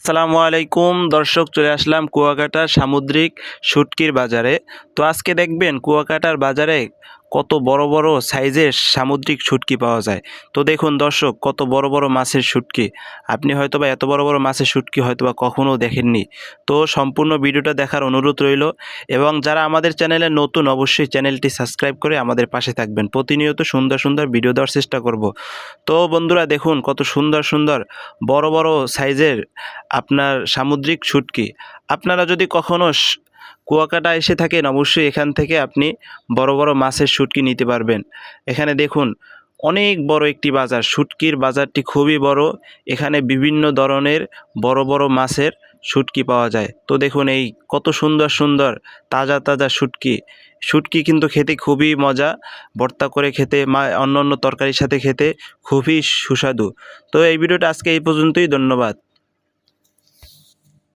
আসসালামু আলাইকুম দর্শক, চলে আসলাম কুয়াকাটার সামুদ্রিক শুটকির বাজারে। তো আজকে দেখবেন কুয়াকাটার বাজারে কত বড় বড় সাইজের সামুদ্রিক শুটকি পাওয়া যায়। তো দেখুন দর্শক, কত বড় বড় মাছের শুটকি। আপনি হয়তোবা এত বড় বড় মাছের শুটকি হয়তোবা কখনো দেখেননি। তো সম্পূর্ণ ভিডিওটা দেখার অনুরোধ রইল, এবং যারা আমাদের চ্যানেলে নতুন অবশ্যই চ্যানেলটি সাবস্ক্রাইব করে আমাদের পাশে থাকবেন। প্রতিনিয়ত সুন্দর সুন্দর ভিডিও দেওয়ার চেষ্টা করব। তো বন্ধুরা দেখুন, কত সুন্দর সুন্দর বড় বড় সাইজের আপনার সামুদ্রিক শুটকি। আপনারা যদি কখনো কুয়াকাটা এসে থাকেন, অবশ্যই এখান থেকে আপনি বড় বড় মাছের শুটকি নিতে পারবেন। এখানে দেখুন, অনেক বড় একটি বাজার, শুটকির বাজারটি খুবই বড়। এখানে বিভিন্ন ধরনের বড় বড় মাছের শুটকি পাওয়া যায়। তো দেখুন, এই কত সুন্দর সুন্দর তাজা তাজা শুটকি। শুটকি কিন্তু খেতে খুবই মজা, ভর্তা করে খেতে, অন্য অন্য তরকারির সাথে খেতে খুবই সুস্বাদু। তো এই ভিডিওটা আজকে এই পর্যন্তই। ধন্যবাদ।